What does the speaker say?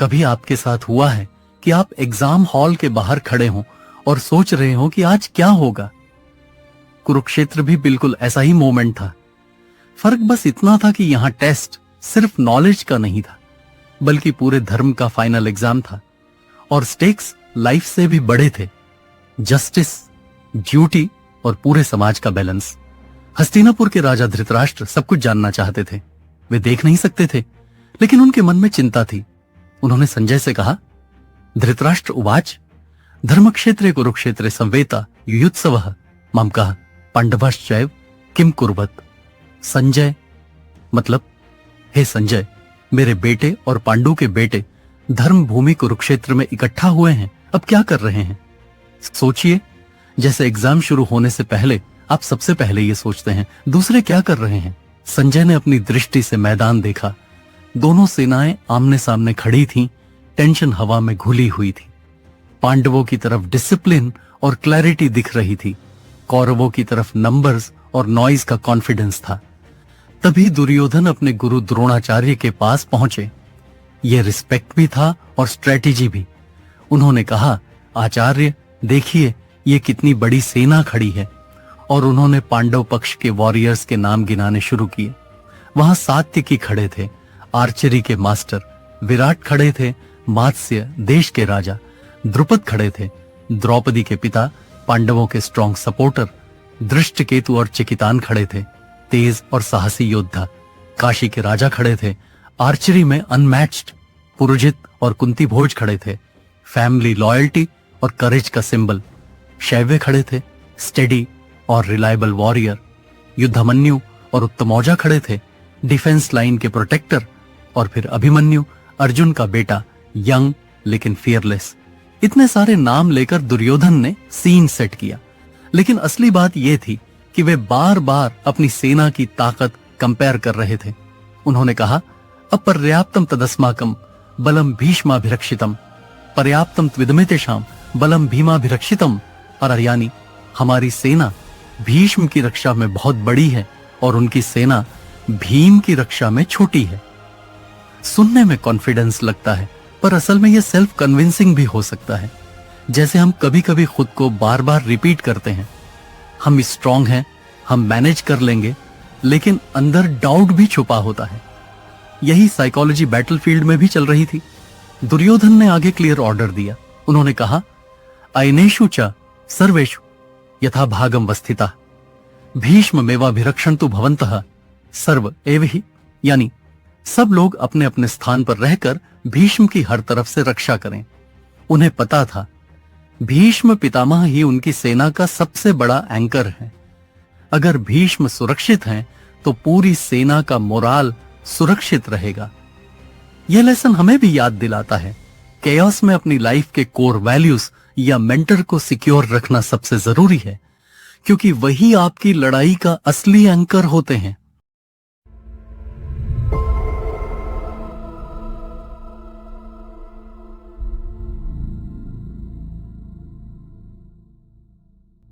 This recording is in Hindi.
कभी आपके साथ हुआ है कि आप एग्जाम हॉल के बाहर खड़े हों और सोच रहे हो कि आज क्या होगा? कुरुक्षेत्र भी बिल्कुल ऐसा ही मोमेंट था। फर्क बस इतना था कि यहां टेस्ट सिर्फ नॉलेज का नहीं था, बल्कि पूरे धर्म का फाइनल एग्जाम था, और स्टेक्स लाइफ से भी बड़े थे। जस्टिस, ड्यूटी और पूरे समाज का बैलेंस। हस्तिनापुर के राजा धृतराष्ट्र सब कुछ जानना चाहते थे। वे देख नहीं सकते थे, लेकिन उनके मन में चिंता थी। उन्होंने संजय से कहा, धृतराष्ट्र उवाच धर्मक्षेत्रे कुरुक्षेत्रे संवेता युयुत्सवः ममकः पांडवश्चैव किम कुर्वत। संजय मतलब, हे संजय, मेरे बेटे और पांडु के बेटे धर्म भूमि कुरुक्षेत्र में इकट्ठा हुए हैं, अब क्या कर रहे हैं? सोचिए, जैसे एग्जाम शुरू होने से पहले आप सबसे पहले ये सोचते हैं दूसरे क्या कर रहे हैं। संजय ने अपनी दृष्टि से मैदान देखा। दोनों सेनाएं आमने सामने खड़ी थीं, टेंशन हवा में घुली हुई थी। पांडवों की तरफ डिसिप्लिन और क्लैरिटी दिख रही थी, कौरवों की तरफ नंबर्स और नॉइज का कॉन्फिडेंस था। तभी दुर्योधन अपने गुरु द्रोणाचार्य के पास पहुंचे। यह रिस्पेक्ट भी था और स्ट्रेटेजी भी। उन्होंने कहा, आचार्य देखिए, ये कितनी बड़ी सेना खड़ी है। और उन्होंने पांडव पक्ष के वॉरियर्स के नाम गिनाने शुरू किए। वहां सात्यकी खड़े थे, आर्चरी के मास्टर। विराट खड़े थे, मात्स्य देश के राजा। द्रुपद खड़े थे, द्रौपदी के पिता, पांडवों के स्ट्रॉन्ग सपोर्टर। दृष्टकेतु और चिकितान खड़े थे, तेज और साहसी योद्धा। काशी के राजा खड़े थे, आर्चरी में अनमैच्ड। पुरुजित और कुंती भोज खड़े थे, फैमिली लॉयल्टी और करेज का सिंबल। शैव्य खड़े थे, स्टेडी और रिलायबल वॉरियर। युद्धमन्यु और उत्तमौजा खड़े थे, डिफेंस लाइन के प्रोटेक्टर। और फिर अभिमन्यु, अर्जुन का बेटा, यंग लेकिन फियरलेस। इतने सारे नाम लेकर दुर्योधन ने सीन सेट किया। लेकिन असली बात यह थी कि वे बार बार अपनी सेना की ताकत कंपेयर कर रहे थे। उन्होंने कहा, अपर्याप्तम तदस्माकम बलम भीष्माभिरक्षितम पर्याप्तम त्विदमेतेषाम बलम भीमाभिरक्षितम। और यानी हमारी सेना भीष्म की रक्षा में बहुत बड़ी है और उनकी सेना भीम की रक्षा में छोटी है। सुनने में कॉन्फिडेंस लगता है, पर असल में यह सेल्फ कन्विंसिंग भी हो सकता है। जैसे हम कभी कभी खुद को बार बार रिपीट करते हैं, हम स्ट्रांग हैं, हम मैनेज कर लेंगे, लेकिन अंदर डाउट भी छुपा होता है। यही साइकोलॉजी बैटलफील्ड में भी चल रही थी। दुर्योधन ने आगे क्लियर ऑर्डर दिया। उन्होंने कहा, अयनेषु च सर्वेषु यथा भागम वस्थिता भीष्म मेवाभिरक्षण तो भवन्तः सर्व एव ही। यानी सब लोग अपने अपने स्थान पर रहकर भीष्म की हर तरफ से रक्षा करें। उन्हें पता था भीष्म पितामह ही उनकी सेना का सबसे बड़ा एंकर है। अगर भीष्म सुरक्षित हैं तो पूरी सेना का मोराल सुरक्षित रहेगा। यह लेसन हमें भी याद दिलाता है, केओस में अपनी लाइफ के कोर वैल्यूज या मेंटर को सिक्योर रखना सबसे जरूरी है, क्योंकि वही आपकी लड़ाई का असली एंकर होते हैं।